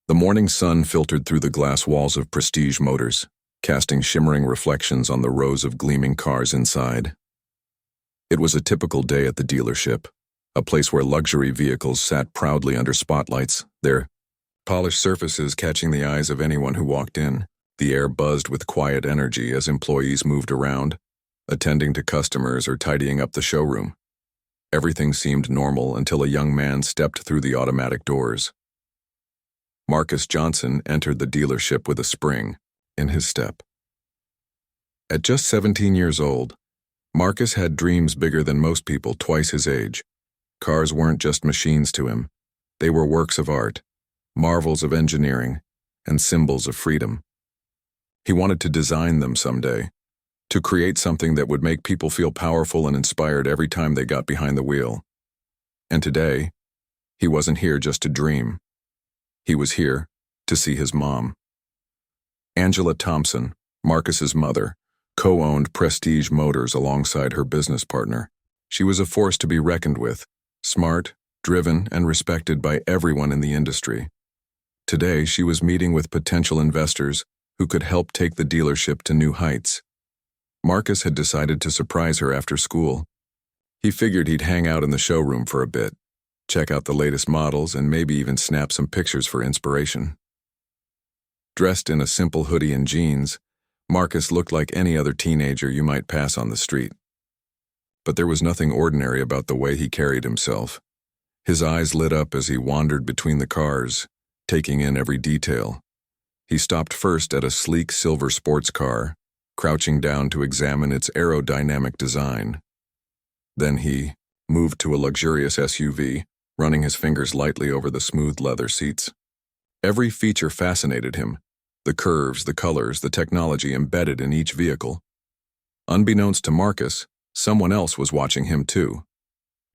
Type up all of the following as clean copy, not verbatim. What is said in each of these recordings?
The morning sun filtered through the glass walls of Prestige Motors, casting shimmering reflections on the rows of gleaming cars inside. It was a typical day at the dealership, a place where luxury vehicles sat proudly under spotlights, their polished surfaces catching the eyes of anyone who walked in. The air buzzed with quiet energy as employees moved around, attending to customers or tidying up the showroom. Everything seemed normal until a young man stepped through the automatic doors. Marcus Johnson entered the dealership with a spring in his step. At just 17 years old, Marcus had dreams bigger than most people twice his age. Cars weren't just machines to him. They were works of art, marvels of engineering, and symbols of freedom. He wanted to design them someday, to create something that would make people feel powerful and inspired every time they got behind the wheel. And today, he wasn't here just to dream. He was here to see his mom. Angela Thompson, Marcus's mother, co-owned Prestige Motors alongside her business partner. She was a force to be reckoned with, smart, driven, and respected by everyone in the industry. Today, she was meeting with potential investors who could help take the dealership to new heights. Marcus had decided to surprise her after school. He figured he'd hang out in the showroom for a bit, check out the latest models, and maybe even snap some pictures for inspiration. Dressed in a simple hoodie and jeans, Marcus looked like any other teenager you might pass on the street. But there was nothing ordinary about the way he carried himself. His eyes lit up as he wandered between the cars, taking in every detail. He stopped first at a sleek silver sports car, crouching down to examine its aerodynamic design. Then he moved to a luxurious SUV, running his fingers lightly over the smooth leather seats. Every feature fascinated him: the curves, the colors, the technology embedded in each vehicle. Unbeknownst to Marcus, someone else was watching him too.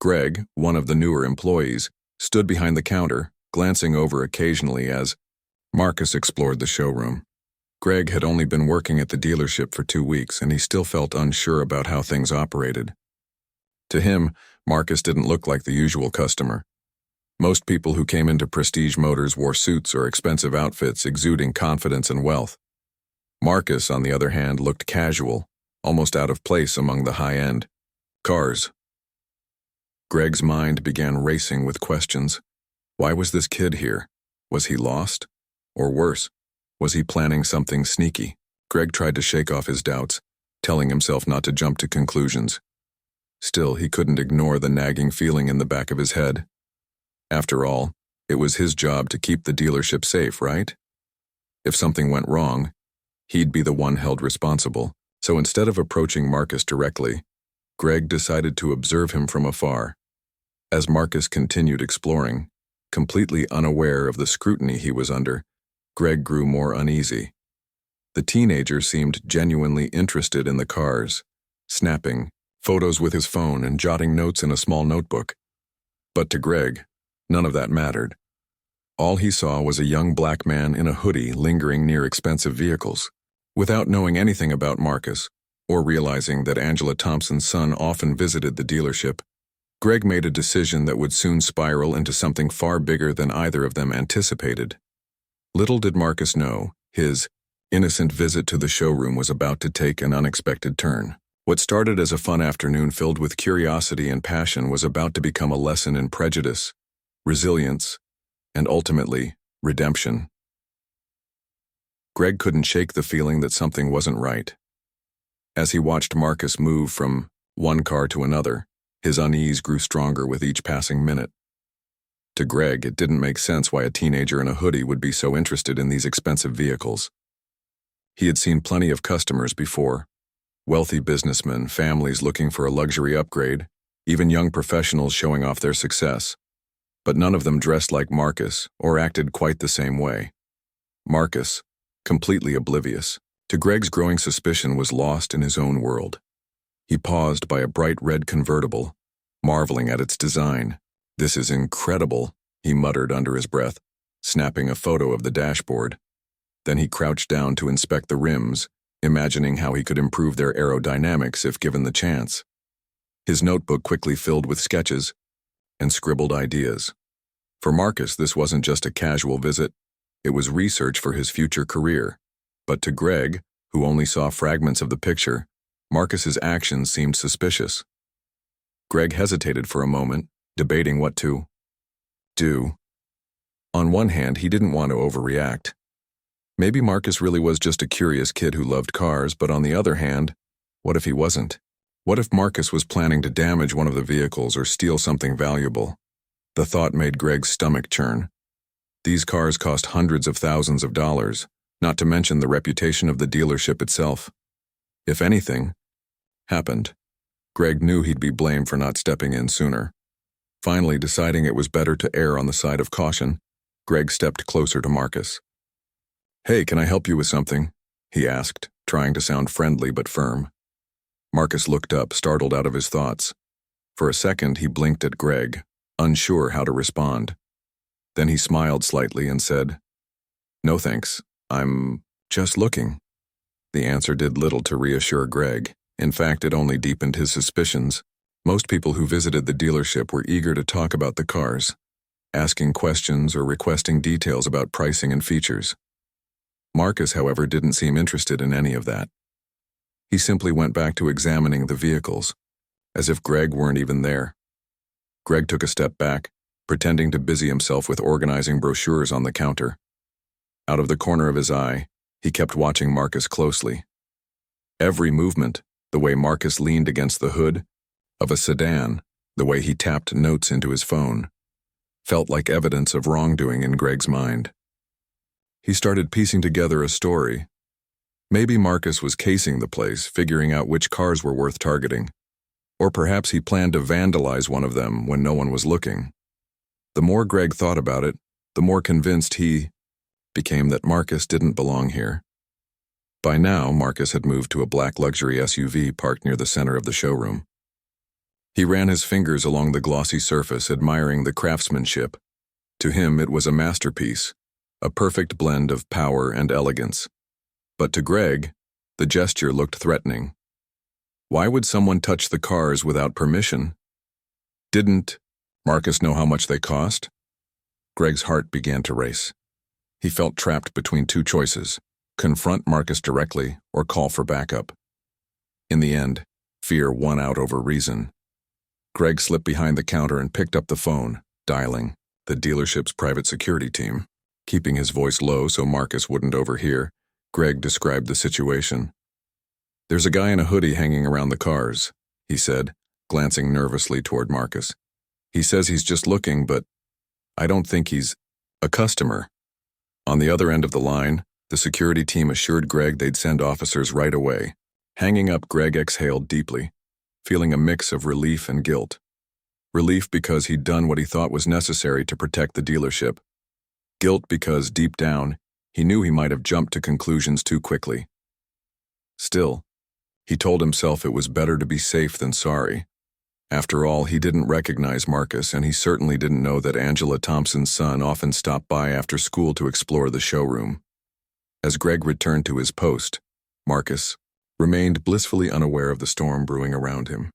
Greg, one of the newer employees, stood behind the counter, glancing over occasionally as Marcus explored the showroom. Greg had only been working at the dealership for 2 weeks, and he still felt unsure about how things operated. To him, Marcus didn't look like the usual customer. Most people who came into Prestige Motors wore suits or expensive outfits, exuding confidence and wealth. Marcus, on the other hand, looked casual, almost out of place among the high-end cars. Greg's mind began racing with questions. Why was this kid here? Was he lost? Or worse, was he planning something sneaky? Greg tried to shake off his doubts, telling himself not to jump to conclusions. Still, he couldn't ignore the nagging feeling in the back of his head. After all, it was his job to keep the dealership safe, right? If something went wrong, he'd be the one held responsible. So instead of approaching Marcus directly, Greg decided to observe him from afar. As Marcus continued exploring, completely unaware of the scrutiny he was under, Greg grew more uneasy. The teenager seemed genuinely interested in the cars, snapping photos with his phone and jotting notes in a small notebook. But to Greg, none of that mattered. All he saw was a young black man in a hoodie lingering near expensive vehicles. Without knowing anything about Marcus, or realizing that Angela Thompson's son often visited the dealership, Greg made a decision that would soon spiral into something far bigger than either of them anticipated. Little did Marcus know, his innocent visit to the showroom was about to take an unexpected turn. What started as a fun afternoon filled with curiosity and passion was about to become a lesson in prejudice, resilience, and ultimately, redemption. Greg couldn't shake the feeling that something wasn't right. As he watched Marcus move from one car to another, his unease grew stronger with each passing minute. To Greg, it didn't make sense why a teenager in a hoodie would be so interested in these expensive vehicles. He had seen plenty of customers before: wealthy businessmen, families looking for a luxury upgrade, even young professionals showing off their success. But none of them dressed like Marcus or acted quite the same way. Marcus, completely oblivious to Greg's growing suspicion, was lost in his own world. He paused by a bright red convertible, marveling at its design. "This is incredible," he muttered under his breath, snapping a photo of the dashboard. Then he crouched down to inspect the rims, imagining how he could improve their aerodynamics if given the chance. His notebook quickly filled with sketches and scribbled ideas. For Marcus, this wasn't just a casual visit. It was research for his future career. But to Greg, who only saw fragments of the picture, Marcus's actions seemed suspicious. Greg hesitated for a moment, debating what to do. On one hand, he didn't want to overreact. Maybe Marcus really was just a curious kid who loved cars, but on the other hand, what if he wasn't? What if Marcus was planning to damage one of the vehicles or steal something valuable? The thought made Greg's stomach churn. These cars cost hundreds of thousands of dollars, not to mention the reputation of the dealership itself. If anything happened, Greg knew he'd be blamed for not stepping in sooner. Finally, deciding it was better to err on the side of caution, Greg stepped closer to Marcus. "Hey, can I help you with something?" he asked, trying to sound friendly but firm. Marcus looked up, startled out of his thoughts. For a second, he blinked at Greg, unsure how to respond. Then he smiled slightly and said, "No thanks, I'm just looking." The answer did little to reassure Greg. In fact, it only deepened his suspicions. Most people who visited the dealership were eager to talk about the cars, asking questions or requesting details about pricing and features. Marcus, however, didn't seem interested in any of that. He simply went back to examining the vehicles, as if Greg weren't even there. Greg took a step back, pretending to busy himself with organizing brochures on the counter. Out of the corner of his eye, he kept watching Marcus closely. Every movement, the way Marcus leaned against the hood of a sedan, the way he tapped notes into his phone, felt like evidence of wrongdoing in Greg's mind. He started piecing together a story. Maybe Marcus was casing the place, figuring out which cars were worth targeting. Or perhaps he planned to vandalize one of them when no one was looking. The more Greg thought about it, the more convinced he became that Marcus didn't belong here. By now, Marcus had moved to a black luxury SUV parked near the center of the showroom. He ran his fingers along the glossy surface, admiring the craftsmanship. To him, it was a masterpiece, a perfect blend of power and elegance. But to Greg, the gesture looked threatening. Why would someone touch the cars without permission? Didn't Marcus know how much they cost? Greg's heart began to race. He felt trapped between two choices: confront Marcus directly or call for backup. In the end, fear won out over reason. Greg slipped behind the counter and picked up the phone, dialing the dealership's private security team. Keeping his voice low so Marcus wouldn't overhear, Greg described the situation. "There's a guy in a hoodie hanging around the cars," he said, glancing nervously toward Marcus. "He says he's just looking, but I don't think he's a customer." On the other end of the line, the security team assured Greg they'd send officers right away. Hanging up, Greg exhaled deeply, feeling a mix of relief and guilt. Relief because he'd done what he thought was necessary to protect the dealership. Guilt because, deep down, he knew he might have jumped to conclusions too quickly. Still, he told himself it was better to be safe than sorry. After all, he didn't recognize Marcus, and he certainly didn't know that Angela Thompson's son often stopped by after school to explore the showroom. As Greg returned to his post, Marcus remained blissfully unaware of the storm brewing around him.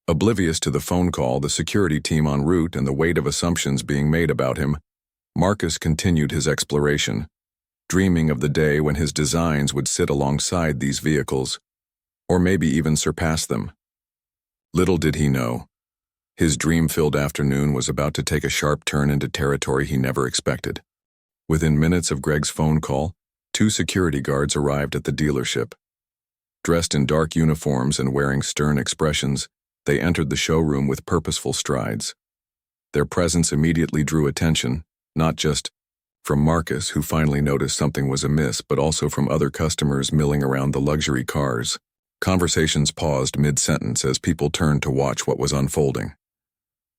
Oblivious to the phone call, the security team en route, and the weight of assumptions being made about him, Marcus continued his exploration, dreaming of the day when his designs would sit alongside these vehicles, or maybe even surpass them. Little did he know, his dream-filled afternoon was about to take a sharp turn into territory he never expected. Within minutes of Greg's phone call, 2 security guards arrived at the dealership. Dressed in dark uniforms and wearing stern expressions, they entered the showroom with purposeful strides. Their presence immediately drew attention, not just from Marcus, who finally noticed something was amiss, but also from other customers milling around the luxury cars. Conversations paused mid-sentence as people turned to watch what was unfolding.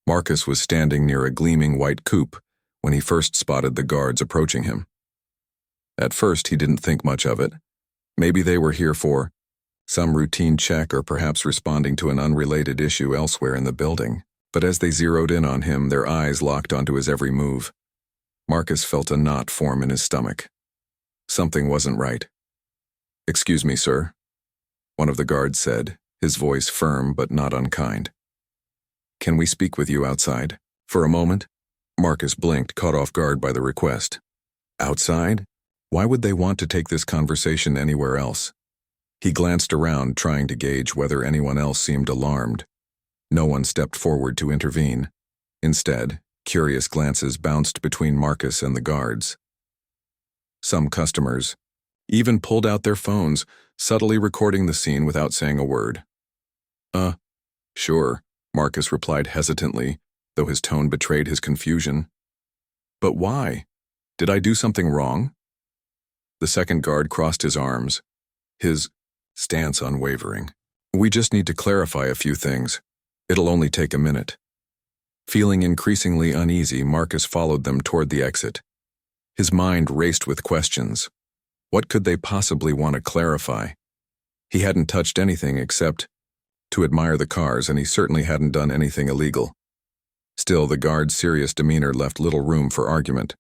Marcus was standing near a gleaming white coupe when he first spotted the guards approaching him. At first, he didn't think much of it. Maybe they were here for some routine check or perhaps responding to an unrelated issue elsewhere in the building. But as they zeroed in on him, their eyes locked onto his every move. Marcus felt a knot form in his stomach. Something wasn't right. "Excuse me, sir," one of the guards said, his voice firm but not unkind. "Can we speak with you outside for a moment?" Marcus blinked, caught off guard by the request. Outside? Why would they want to take this conversation anywhere else? He glanced around, trying to gauge whether anyone else seemed alarmed. No one stepped forward to intervene. Instead, curious glances bounced between Marcus and the guards. Some customers even pulled out their phones, subtly recording the scene without saying a word. Sure, Marcus replied hesitantly, though his tone betrayed his confusion. But why? Did I do something wrong? The second guard crossed his arms, his stance unwavering. We just need to clarify a few things. It'll only take a minute. Feeling increasingly uneasy, Marcus followed them toward the exit. His mind raced with questions. What could they possibly want to clarify? He hadn't touched anything except to admire the cars, and he certainly hadn't done anything illegal. Still, the guard's serious demeanor left little room for argument.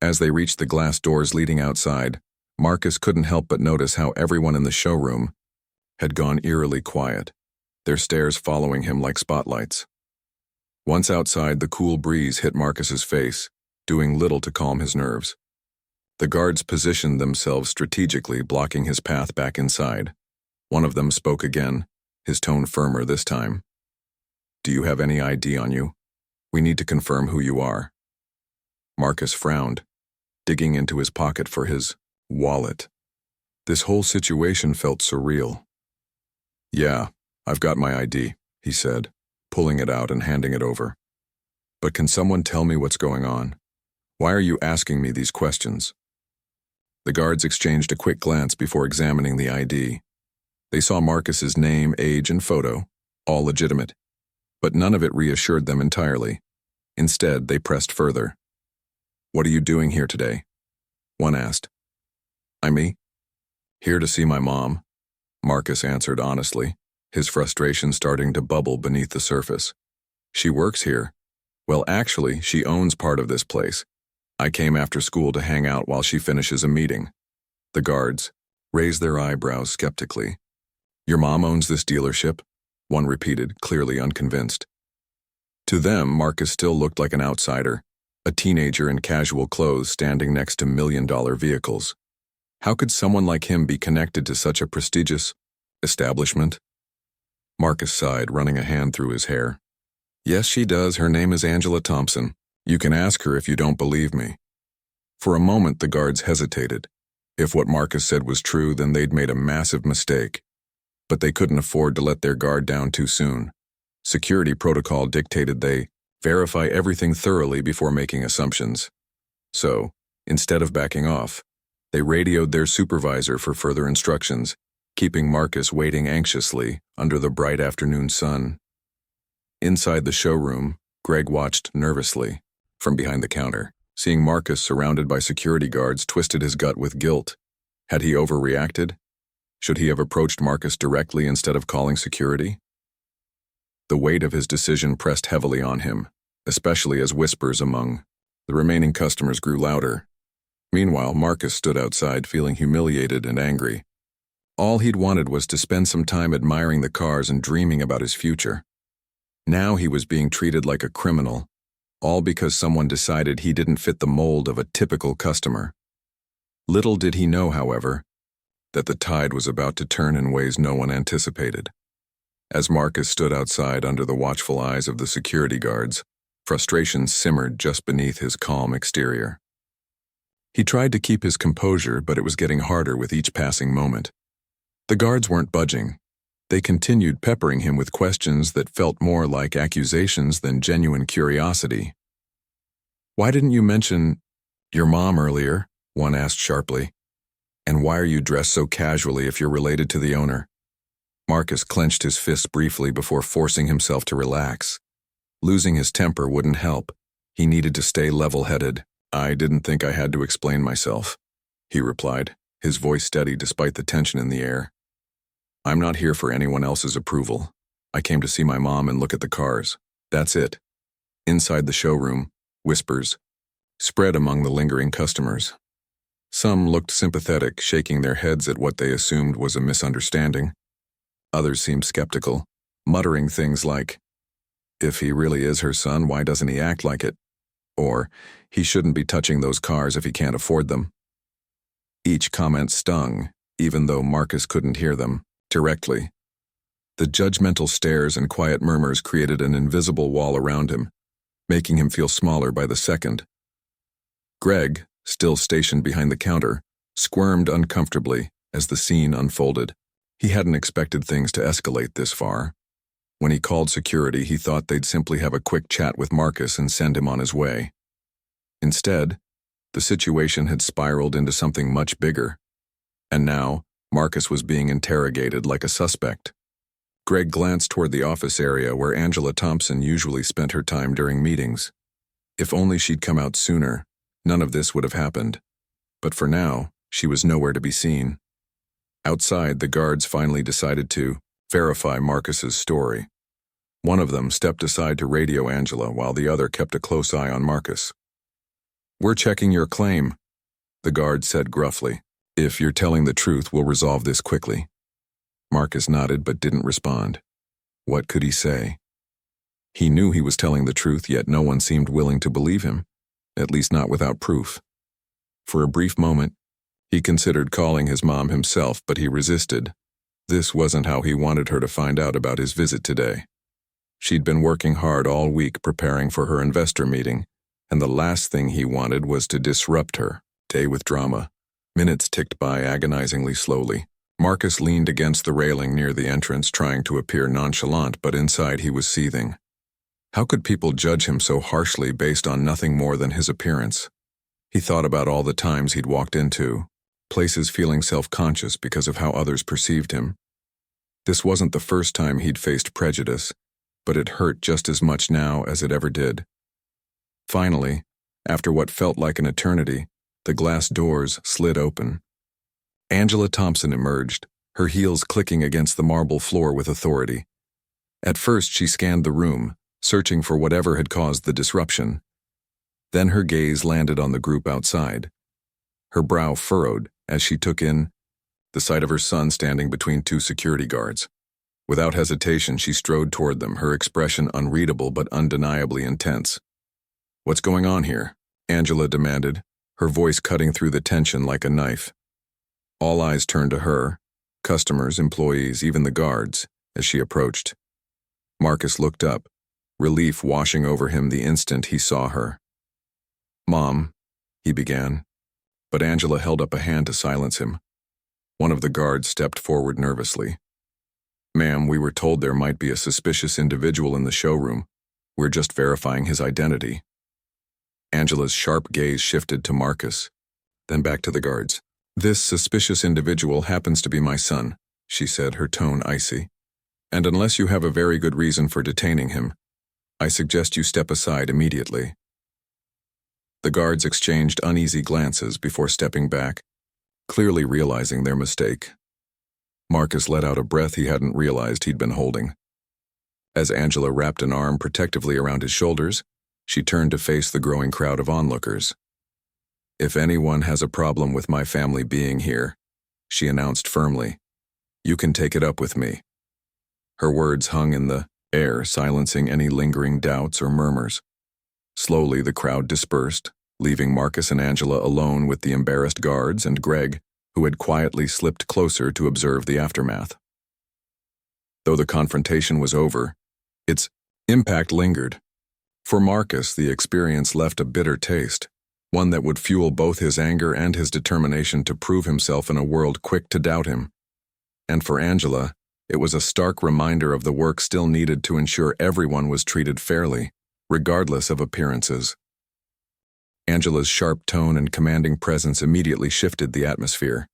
As they reached the glass doors leading outside, Marcus couldn't help but notice how everyone in the showroom had gone eerily quiet, their stares following him like spotlights. Once outside, the cool breeze hit Marcus's face, doing little to calm his nerves. The guards positioned themselves strategically, blocking his path back inside. One of them spoke again, his tone firmer this time. Do you have any ID on you? We need to confirm who you are. Marcus frowned, digging into his pocket for his wallet. This whole situation felt surreal. Yeah, I've got my ID, he said, pulling it out and handing it over. But can someone tell me what's going on? Why are you asking me these questions? The guards exchanged a quick glance before examining the ID. They saw Marcus's name, age, and photo, all legitimate. But none of it reassured them entirely. Instead, they pressed further. What are you doing here today? One asked. I'm me. Here to see my mom, Marcus answered honestly, his frustration starting to bubble beneath the surface. She works here. Well, actually, she owns part of this place. I came after school to hang out while she finishes a meeting. The guards raised their eyebrows skeptically. Your mom owns this dealership? One repeated, clearly unconvinced. To them, Marcus still looked like an outsider, a teenager in casual clothes standing next to million-dollar vehicles. How could someone like him be connected to such a prestigious establishment? Marcus sighed, running a hand through his hair. Yes, she does. Her name is Angela Thompson. You can ask her if you don't believe me. For a moment, the guards hesitated. If what Marcus said was true, then they'd made a massive mistake. But they couldn't afford to let their guard down too soon. Security protocol dictated they verify everything thoroughly before making assumptions. So, instead of backing off, they radioed their supervisor for further instructions, keeping Marcus waiting anxiously under the bright afternoon sun. Inside the showroom, Greg watched nervously from behind the counter. Seeing Marcus surrounded by security guards twisted his gut with guilt. Had he overreacted? Should he have approached Marcus directly instead of calling security? The weight of his decision pressed heavily on him, especially as whispers among the remaining customers grew louder. Meanwhile, Marcus stood outside feeling humiliated and angry. All he'd wanted was to spend some time admiring the cars and dreaming about his future. Now he was being treated like a criminal, all because someone decided he didn't fit the mold of a typical customer. Little did he know, however, that the tide was about to turn in ways no one anticipated. As Marcus stood outside under the watchful eyes of the security guards, frustration simmered just beneath his calm exterior. He tried to keep his composure, but it was getting harder with each passing moment. The guards weren't budging. They continued peppering him with questions that felt more like accusations than genuine curiosity. Why didn't you mention your mom earlier? One asked sharply. And why are you dressed so casually if you're related to the owner? Marcus clenched his fists briefly before forcing himself to relax. Losing his temper wouldn't help. He needed to stay level-headed. I didn't think I had to explain myself, he replied, his voice steady despite the tension in the air. I'm not here for anyone else's approval. I came to see my mom and look at the cars. That's it. Inside the showroom, whispers spread among the lingering customers. Some looked sympathetic, shaking their heads at what they assumed was a misunderstanding. Others seemed skeptical, muttering things like, if he really is her son, why doesn't he act like it? Or, he shouldn't be touching those cars if he can't afford them. Each comment stung, even though Marcus couldn't hear them directly. The judgmental stares and quiet murmurs created an invisible wall around him, making him feel smaller by the second. Greg, still stationed behind the counter, squirmed uncomfortably as the scene unfolded. He hadn't expected things to escalate this far. When he called security, he thought they'd simply have a quick chat with Marcus and send him on his way. Instead, the situation had spiraled into something much bigger. And now, Marcus was being interrogated like a suspect. Greg glanced toward the office area where Angela Thompson usually spent her time during meetings. If only she'd come out sooner, none of this would have happened. But for now, she was nowhere to be seen. Outside, the guards finally decided to verify Marcus's story. One of them stepped aside to radio Angela while the other kept a close eye on Marcus. "We're checking your claim," the guard said gruffly. "If you're telling the truth, we'll resolve this quickly." Marcus nodded but didn't respond. What could he say? He knew he was telling the truth, yet no one seemed willing to believe him, at least not without proof. For a brief moment, he considered calling his mom himself, but he resisted. This wasn't how he wanted her to find out about his visit today. She'd been working hard all week preparing for her investor meeting, and the last thing he wanted was to disrupt her day with drama. Minutes ticked by agonizingly slowly. Marcus leaned against the railing near the entrance, trying to appear nonchalant, but inside he was seething. How could people judge him so harshly based on nothing more than his appearance? He thought about all the times he'd walked into places feeling self-conscious because of how others perceived him. This wasn't the first time he'd faced prejudice, but it hurt just as much now as it ever did. Finally, after what felt like an eternity, the glass doors slid open. Angela Thompson emerged, her heels clicking against the marble floor with authority. At first, she scanned the room, searching for whatever had caused the disruption. Then her gaze landed on the group outside. Her brow furrowed as she took in the sight of her son standing between two security guards. Without hesitation, she strode toward them, her expression unreadable but undeniably intense. "What's going on here?" Angela demanded, her voice cutting through the tension like a knife. All eyes turned to her, customers, employees, even the guards, as she approached. Marcus looked up, relief washing over him the instant he saw her. "Mom," he began, but Angela held up a hand to silence him. One of the guards stepped forward nervously. "Ma'am, we were told there might be a suspicious individual in the showroom. We're just verifying his identity." Angela's sharp gaze shifted to Marcus, then back to the guards. "This suspicious individual happens to be my son," she said, her tone icy. "And unless you have a very good reason for detaining him, I suggest you step aside immediately." The guards exchanged uneasy glances before stepping back, clearly realizing their mistake. Marcus let out a breath he hadn't realized he'd been holding. As Angela wrapped an arm protectively around his shoulders, she turned to face the growing crowd of onlookers. "If anyone has a problem with my family being here," she announced firmly, "you can take it up with me." Her words hung in the air, silencing any lingering doubts or murmurs. Slowly, the crowd dispersed, leaving Marcus and Angela alone with the embarrassed guards and Greg, who had quietly slipped closer to observe the aftermath. Though the confrontation was over, its impact lingered. For Marcus, the experience left a bitter taste, one that would fuel both his anger and his determination to prove himself in a world quick to doubt him. And for Angela, it was a stark reminder of the work still needed to ensure everyone was treated fairly, regardless of appearances. Angela's sharp tone and commanding presence immediately shifted the atmosphere.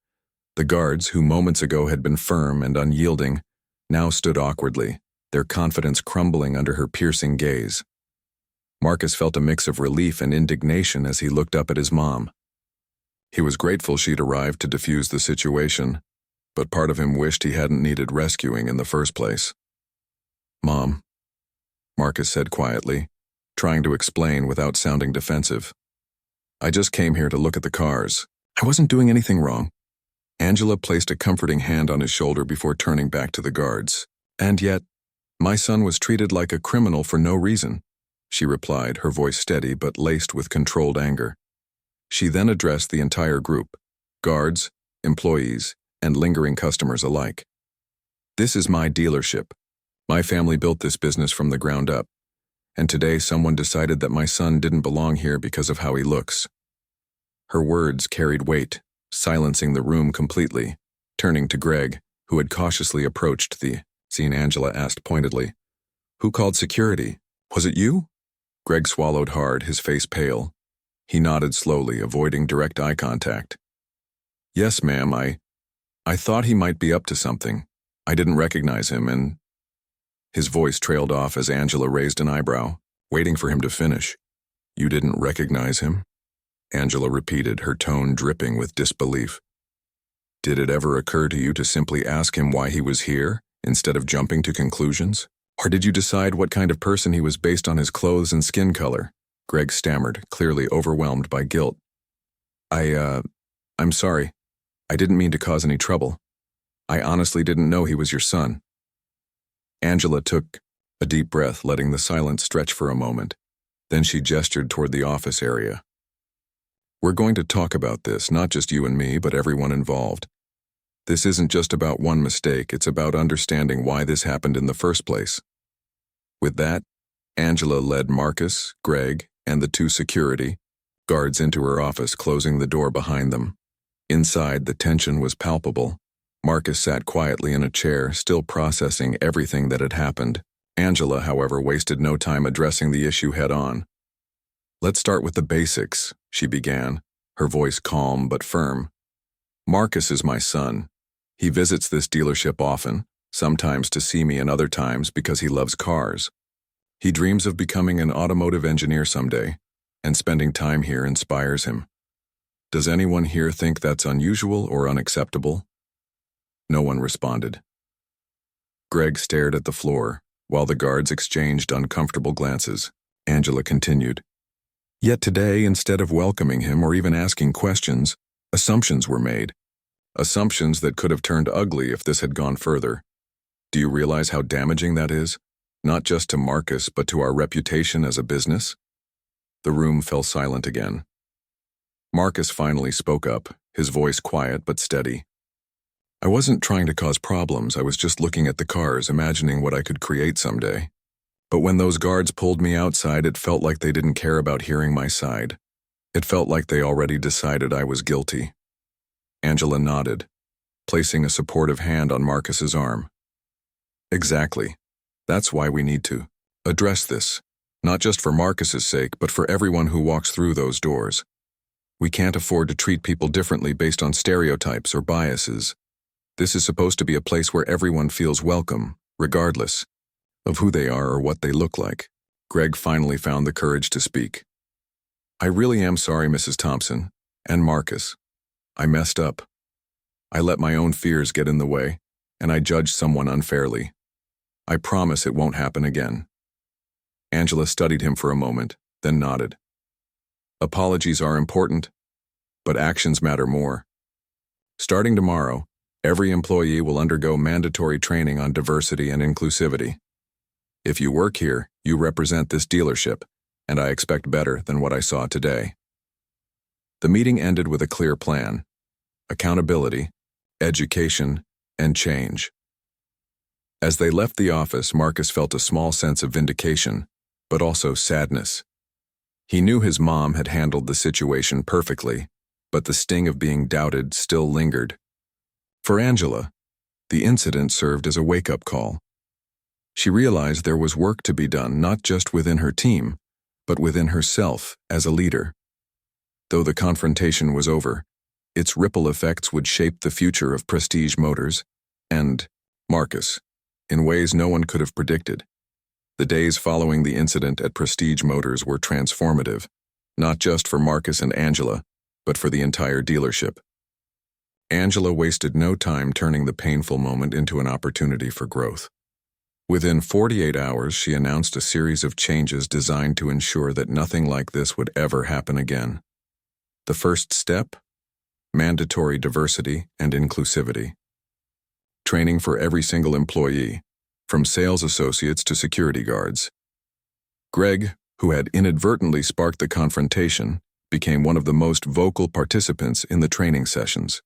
The guards, who moments ago had been firm and unyielding, now stood awkwardly, their confidence crumbling under her piercing gaze. Marcus felt a mix of relief and indignation as he looked up at his mom. He was grateful she'd arrived to defuse the situation, but part of him wished he hadn't needed rescuing in the first place. "Mom," Marcus said quietly, trying to explain without sounding defensive. "I just came here to look at the cars. I wasn't doing anything wrong." Angela placed a comforting hand on his shoulder before turning back to the guards. "And yet, my son was treated like a criminal for no reason. she replied, her voice steady but laced with controlled anger. She then addressed the entire group, guards, employees, and lingering customers alike. This is my dealership. My family built this business from the ground up, and today someone decided that my son didn't belong here because of how he looks. Her words carried weight, silencing the room completely. Turning to Greg, who had cautiously approached the scene, Angela asked pointedly, "Who called security? Was it you?" Greg swallowed hard, his face pale. He nodded slowly, avoiding direct eye contact. "Yes, ma'am, I thought he might be up to something. I didn't recognize him and—" His voice trailed off as Angela raised an eyebrow, waiting for him to finish. "You didn't recognize him?" Angela repeated, her tone dripping with disbelief. "Did it ever occur to you to simply ask him why he was here, instead of jumping to conclusions? Or did you decide what kind of person he was based on his clothes and skin color?" Greg stammered, clearly overwhelmed by guilt. I'm sorry. I didn't mean to cause any trouble. I honestly didn't know he was your son." Angela took a deep breath, letting the silence stretch for a moment. Then she gestured toward the office area. "We're going to talk about this, not just you and me, but everyone involved. This isn't just about one mistake, it's about understanding why this happened in the first place." With that, Angela led Marcus, Greg, and the two security guards into her office, closing the door behind them. Inside, the tension was palpable. Marcus sat quietly in a chair, still processing everything that had happened. Angela, however, wasted no time addressing the issue head-on. "Let's start with the basics," she began, her voice calm but firm. "Marcus is my son. He visits this dealership often, sometimes to see me and other times because he loves cars. He dreams of becoming an automotive engineer someday, and spending time here inspires him. Does anyone here think that's unusual or unacceptable?" No one responded. Greg stared at the floor, while the guards exchanged uncomfortable glances. Angela continued. "Yet today, instead of welcoming him or even asking questions, assumptions were made. Assumptions that could have turned ugly if this had gone further. Do you realize how damaging that is? Not just to Marcus, but to our reputation as a business?" The room fell silent again. Marcus finally spoke up, his voice quiet but steady. "I wasn't trying to cause problems, I was just looking at the cars, imagining what I could create someday. But when those guards pulled me outside, it felt like they didn't care about hearing my side. It felt like they already decided I was guilty." Angela nodded, placing a supportive hand on Marcus's arm. "Exactly. That's why we need to address this, not just for Marcus's sake, but for everyone who walks through those doors. We can't afford to treat people differently based on stereotypes or biases. This is supposed to be a place where everyone feels welcome, regardless of who they are or what they look like." Greg finally found the courage to speak. "I really am sorry, Mrs. Thompson, and Marcus. I messed up. I let my own fears get in the way, and I judged someone unfairly. I promise it won't happen again." Angela studied him for a moment, then nodded. "Apologies are important, but actions matter more. Starting tomorrow, every employee will undergo mandatory training on diversity and inclusivity. If you work here, you represent this dealership, and I expect better than what I saw today." The meeting ended with a clear plan: accountability, education, and change. As they left the office, Marcus felt a small sense of vindication, but also sadness. He knew his mom had handled the situation perfectly, but the sting of being doubted still lingered. For Angela, the incident served as a wake-up call. She realized there was work to be done not just within her team, but within herself as a leader. Though the confrontation was over, its ripple effects would shape the future of Prestige Motors and Marcus in ways no one could have predicted. The days following the incident at Prestige Motors were transformative, not just for Marcus and Angela, but for the entire dealership. Angela wasted no time turning the painful moment into an opportunity for growth. Within 48 hours, she announced a series of changes designed to ensure that nothing like this would ever happen again. The first step? Mandatory diversity and inclusivity. Training for every single employee, from sales associates to security guards. Greg, who had inadvertently sparked the confrontation, became one of the most vocal participants in the training sessions.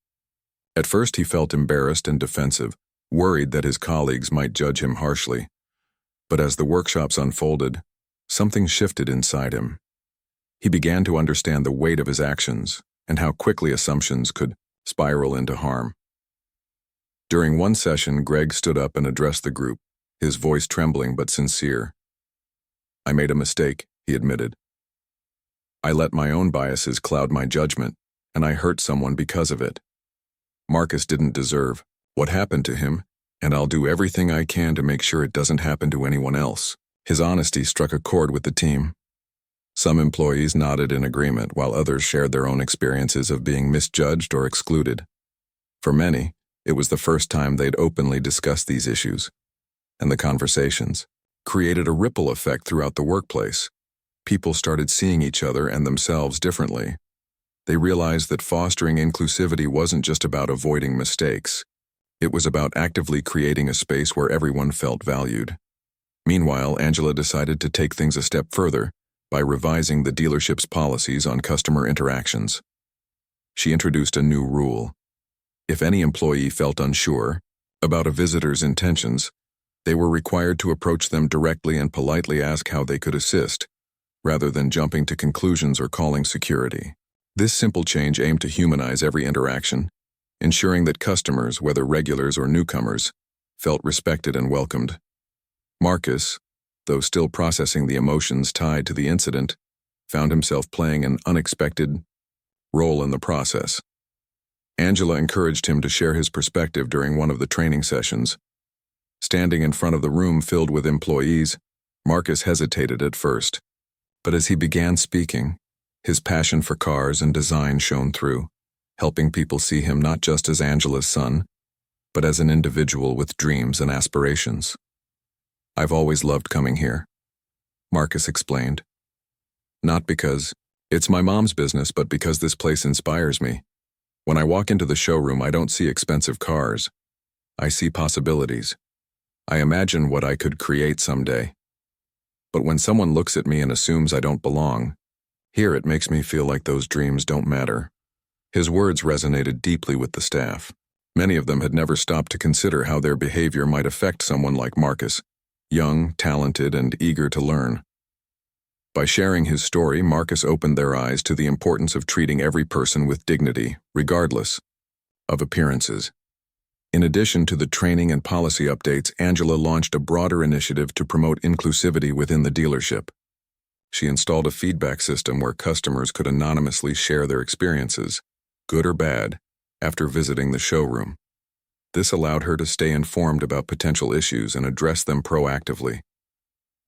At first he felt embarrassed and defensive, worried that his colleagues might judge him harshly. But as the workshops unfolded, something shifted inside him. He began to understand the weight of his actions and how quickly assumptions could spiral into harm. During one session, Greg stood up and addressed the group, his voice trembling but sincere. "I made a mistake," he admitted. "I let my own biases cloud my judgment, and I hurt someone because of it. Marcus didn't deserve what happened to him, and I'll do everything I can to make sure it doesn't happen to anyone else." His honesty struck a chord with the team. Some employees nodded in agreement, while others shared their own experiences of being misjudged or excluded. For many, it was the first time they'd openly discussed these issues, and the conversations created a ripple effect throughout the workplace. People started seeing each other and themselves differently. They realized that fostering inclusivity wasn't just about avoiding mistakes. It was about actively creating a space where everyone felt valued. Meanwhile, Angela decided to take things a step further by revising the dealership's policies on customer interactions. She introduced a new rule. If any employee felt unsure about a visitor's intentions, they were required to approach them directly and politely ask how they could assist, rather than jumping to conclusions or calling security. This simple change aimed to humanize every interaction, ensuring that customers, whether regulars or newcomers, felt respected and welcomed. Marcus, though still processing the emotions tied to the incident, found himself playing an unexpected role in the process. Angela encouraged him to share his perspective during one of the training sessions. Standing in front of the room filled with employees, Marcus hesitated at first. But as he began speaking, his passion for cars and design shone through, helping people see him not just as Angela's son, but as an individual with dreams and aspirations. "I've always loved coming here," Marcus explained. "Not because it's my mom's business, but because this place inspires me. When I walk into the showroom, I don't see expensive cars. I see possibilities. I imagine what I could create someday. But when someone looks at me and assumes I don't belong, here it makes me feel like those dreams don't matter." His words resonated deeply with the staff. Many of them had never stopped to consider how their behavior might affect someone like Marcus, young, talented, and eager to learn. By sharing his story, Marcus opened their eyes to the importance of treating every person with dignity, regardless of appearances. In addition to the training and policy updates, Angela launched a broader initiative to promote inclusivity within the dealership. She installed a feedback system where customers could anonymously share their experiences, good or bad, after visiting the showroom. This allowed her to stay informed about potential issues and address them proactively.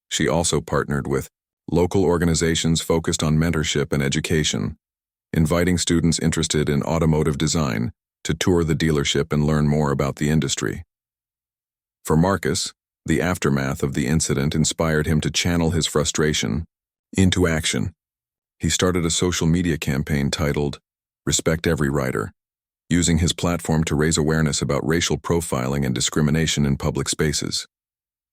She also partnered with local organizations focused on mentorship and education, inviting students interested in automotive design to tour the dealership and learn more about the industry. For Marcus, the aftermath of the incident inspired him to channel his frustration into action. He started a social media campaign titled "Respect Every Rider," using his platform to raise awareness about racial profiling and discrimination in public spaces.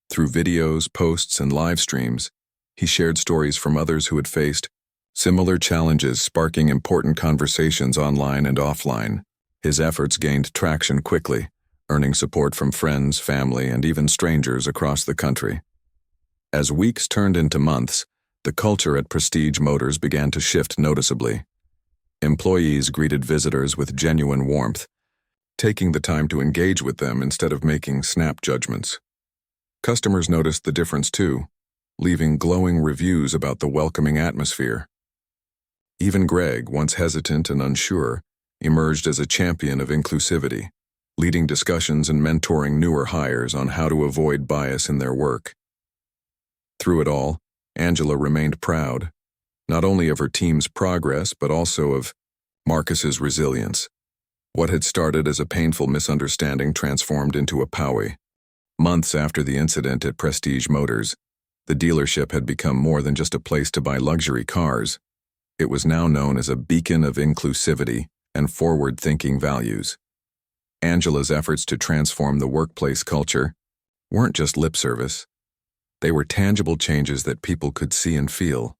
Through videos, posts, and live streams, he shared stories from others who had faced similar challenges, sparking important conversations online and offline. His efforts gained traction quickly, earning support from friends, family, and even strangers across the country. As weeks turned into months, the culture at Prestige Motors began to shift noticeably. Employees greeted visitors with genuine warmth, taking the time to engage with them instead of making snap judgments. Customers noticed the difference too, leaving glowing reviews about the welcoming atmosphere. Even Greg, once hesitant and unsure, emerged as a champion of inclusivity, leading discussions and mentoring newer hires on how to avoid bias in their work. Through it all, Angela remained proud, not only of her team's progress, but also of Marcus's resilience. What had started as a painful misunderstanding transformed into a POWI. Months after the incident at Prestige Motors, the dealership had become more than just a place to buy luxury cars. It was now known as a beacon of inclusivity and forward-thinking values. Angela's efforts to transform the workplace culture weren't just lip service. They were tangible changes that people could see and feel.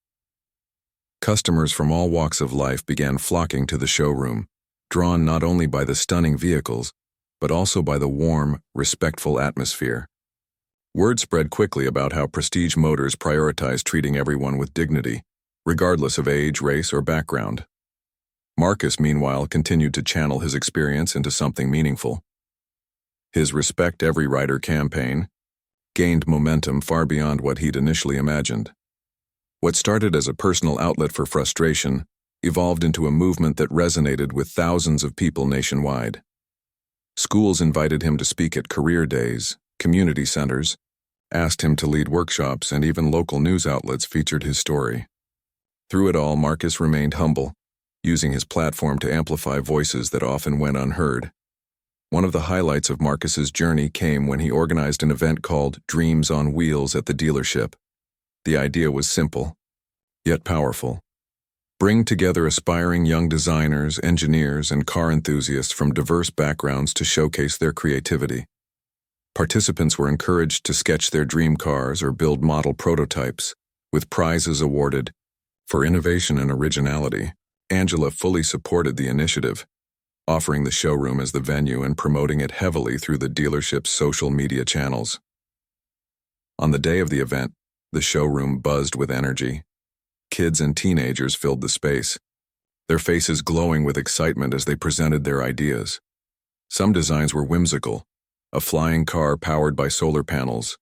Customers from all walks of life began flocking to the showroom, drawn not only by the stunning vehicles, but also by the warm, respectful atmosphere. Word spread quickly about how Prestige Motors prioritized treating everyone with dignity, regardless of age, race, or background. Marcus, meanwhile, continued to channel his experience into something meaningful. His Respect Every Rider campaign gained momentum far beyond what he'd initially imagined. What started as a personal outlet for frustration evolved into a movement that resonated with thousands of people nationwide. Schools invited him to speak at career days, community centers, asked him to lead workshops, and even local news outlets featured his story. Through it all, Marcus remained humble, using his platform to amplify voices that often went unheard. One of the highlights of Marcus's journey came when he organized an event called Dreams on Wheels at the dealership. The idea was simple, yet powerful. Bring together aspiring young designers, engineers, and car enthusiasts from diverse backgrounds to showcase their creativity. Participants were encouraged to sketch their dream cars or build model prototypes, with prizes awarded for innovation and originality. Angela fully supported the initiative, offering the showroom as the venue and promoting it heavily through the dealership's social media channels. On the day of the event, the showroom buzzed with energy. Kids and teenagers filled the space, their faces glowing with excitement as they presented their ideas. Some designs were whimsical, a flying car powered by solar panels,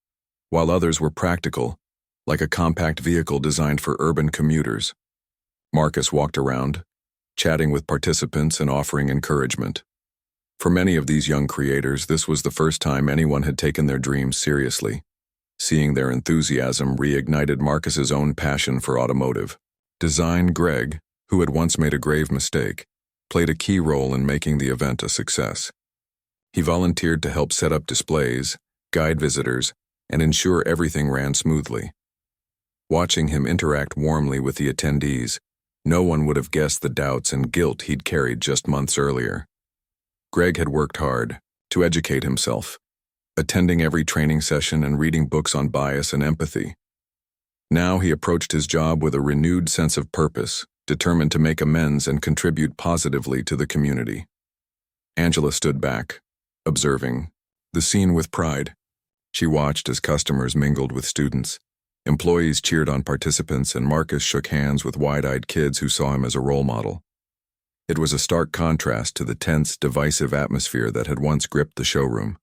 while others were practical, like a compact vehicle designed for urban commuters. Marcus walked around, chatting with participants and offering encouragement. For many of these young creators, this was the first time anyone had taken their dreams seriously. Seeing their enthusiasm reignited Marcus's own passion for automotive design. Greg, who had once made a grave mistake, played a key role in making the event a success. He volunteered to help set up displays, guide visitors, and ensure everything ran smoothly. Watching him interact warmly with the attendees, no one would have guessed the doubts and guilt he'd carried just months earlier. Greg had worked hard to educate himself, attending every training session and reading books on bias and empathy. Now he approached his job with a renewed sense of purpose, determined to make amends and contribute positively to the community. Angela stood back, observing the scene with pride. She watched as customers mingled with students, employees cheered on participants, and Marcus shook hands with wide-eyed kids who saw him as a role model. It was a stark contrast to the tense, divisive atmosphere that had once gripped the showroom.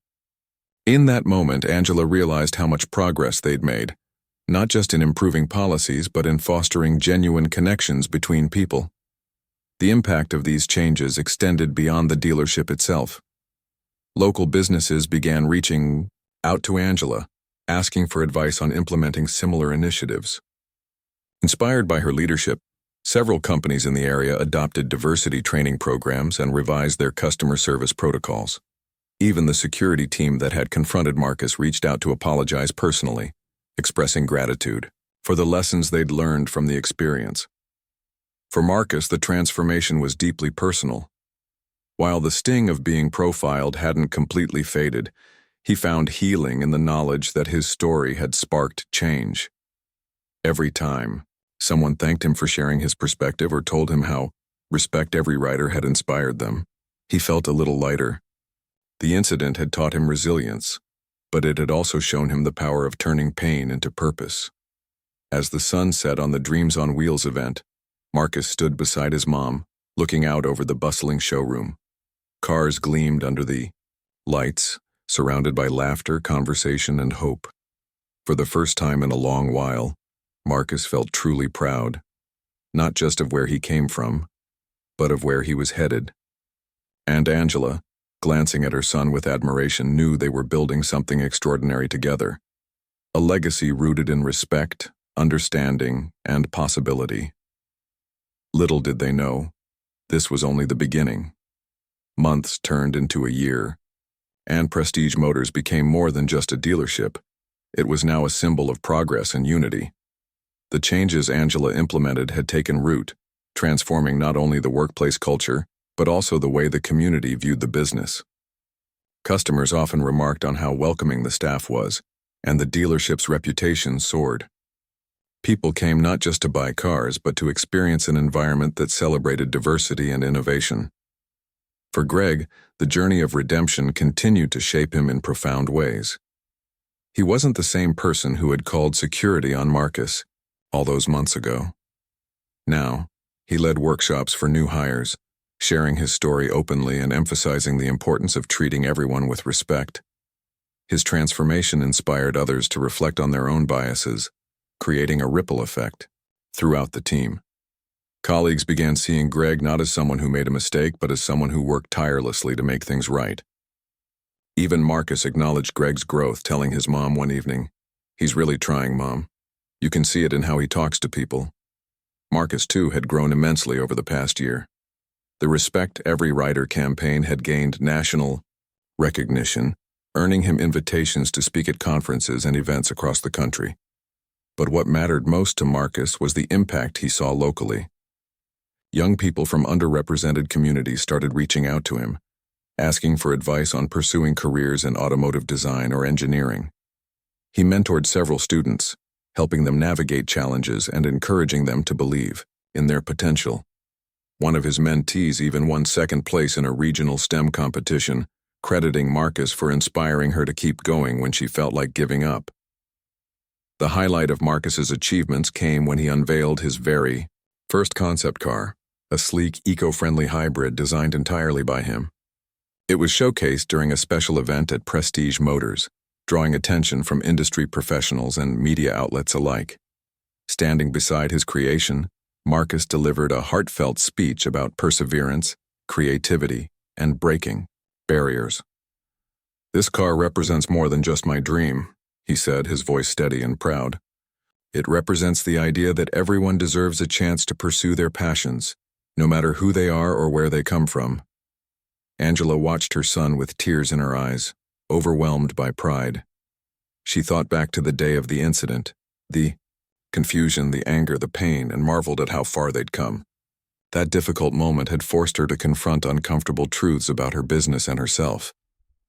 In that moment, Angela realized how much progress they'd made, not just in improving policies, but in fostering genuine connections between people. The impact of these changes extended beyond the dealership itself. Local businesses began reaching out to Angela, asking for advice on implementing similar initiatives. Inspired by her leadership, several companies in the area adopted diversity training programs and revised their customer service protocols. Even the security team that had confronted Marcus reached out to apologize personally, expressing gratitude for the lessons they'd learned from the experience. For Marcus, the transformation was deeply personal. While the sting of being profiled hadn't completely faded, he found healing in the knowledge that his story had sparked change. Every time someone thanked him for sharing his perspective or told him how Respect Every Rider had inspired them, he felt a little lighter. The incident had taught him resilience, but it had also shown him the power of turning pain into purpose. As the sun set on the Dreams on Wheels event, Marcus stood beside his mom, looking out over the bustling showroom. Cars gleamed under the lights, surrounded by laughter, conversation, and hope. For the first time in a long while, Marcus felt truly proud, not just of where he came from, but of where he was headed. And Angela, glancing at her son with admiration, knew they were building something extraordinary together. A legacy rooted in respect, understanding, and possibility. Little did they know, this was only the beginning. Months turned into a year, and Prestige Motors became more than just a dealership. It was now a symbol of progress and unity. The changes Angela implemented had taken root, transforming not only the workplace culture, but also the way the community viewed the business. Customers often remarked on how welcoming the staff was, and the dealership's reputation soared. People came not just to buy cars, but to experience an environment that celebrated diversity and innovation. For Greg, the journey of redemption continued to shape him in profound ways. He wasn't the same person who had called security on Marcus all those months ago. Now, he led workshops for new hires, sharing his story openly and emphasizing the importance of treating everyone with respect. His transformation inspired others to reflect on their own biases, creating a ripple effect throughout the team. Colleagues began seeing Greg not as someone who made a mistake, but as someone who worked tirelessly to make things right. Even Marcus acknowledged Greg's growth, telling his mom one evening, "He's really trying, Mom. You can see it in how he talks to people." Marcus, too, had grown immensely over the past year. The Respect Every Rider campaign had gained national recognition, earning him invitations to speak at conferences and events across the country. But what mattered most to Marcus was the impact he saw locally. Young people from underrepresented communities started reaching out to him, asking for advice on pursuing careers in automotive design or engineering. He mentored several students, helping them navigate challenges and encouraging them to believe in their potential. One of his mentees even won second place in a regional STEM competition, crediting Marcus for inspiring her to keep going when she felt like giving up. The highlight of Marcus's achievements came when he unveiled his very first concept car, a sleek, eco-friendly hybrid designed entirely by him. It was showcased during a special event at Prestige Motors, drawing attention from industry professionals and media outlets alike. Standing beside his creation, Marcus delivered a heartfelt speech about perseverance, creativity, and breaking barriers. "This car represents more than just my dream," he said, his voice steady and proud. "It represents the idea that everyone deserves a chance to pursue their passions, no matter who they are or where they come from." Angela watched her son with tears in her eyes, overwhelmed by pride. She thought back to the day of the incident, the confusion, the anger, the pain, and marveled at how far they'd come. That difficult moment had forced her to confront uncomfortable truths about her business and herself.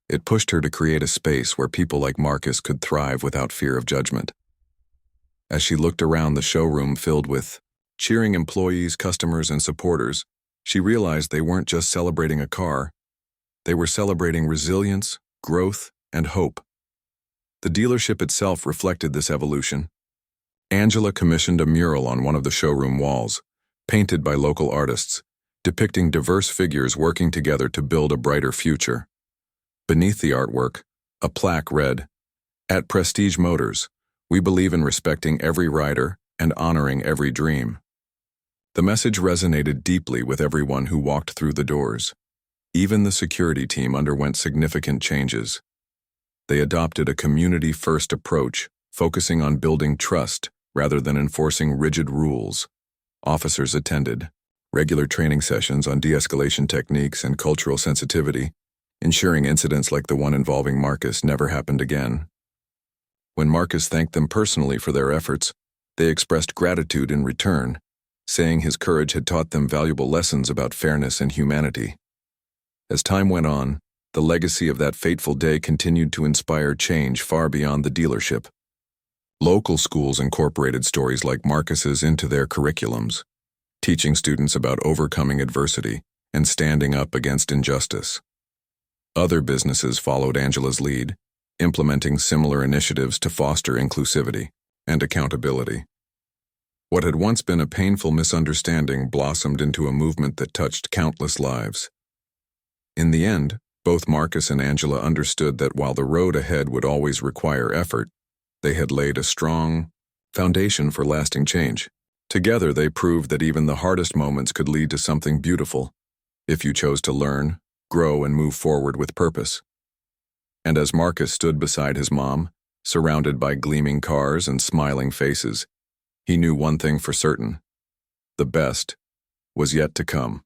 It pushed her to create a space where people like Marcus could thrive without fear of judgment. As she looked around the showroom filled with cheering employees, customers, and supporters, she realized they weren't just celebrating a car. They were celebrating resilience, growth, and hope. The dealership itself reflected this evolution. Angela commissioned a mural on one of the showroom walls, painted by local artists, depicting diverse figures working together to build a brighter future. Beneath the artwork, a plaque read, "At Prestige Motors, we believe in respecting every rider and honoring every dream." The message resonated deeply with everyone who walked through the doors. Even the security team underwent significant changes. They adopted a community-first approach, focusing on building trust rather than enforcing rigid rules. Officers attended regular training sessions on de-escalation techniques and cultural sensitivity, ensuring incidents like the one involving Marcus never happened again. When Marcus thanked them personally for their efforts, they expressed gratitude in return, saying his courage had taught them valuable lessons about fairness and humanity. As time went on, the legacy of that fateful day continued to inspire change far beyond the dealership. Local schools incorporated stories like Marcus's into their curriculums, teaching students about overcoming adversity and standing up against injustice. Other businesses followed Angela's lead, implementing similar initiatives to foster inclusivity and accountability. What had once been a painful misunderstanding blossomed into a movement that touched countless lives. In the end, both Marcus and Angela understood that while the road ahead would always require effort, they had laid a strong foundation for lasting change. Together, they proved that even the hardest moments could lead to something beautiful, if you chose to learn, grow, and move forward with purpose. And as Marcus stood beside his mom, surrounded by gleaming cars and smiling faces, he knew one thing for certain: the best was yet to come.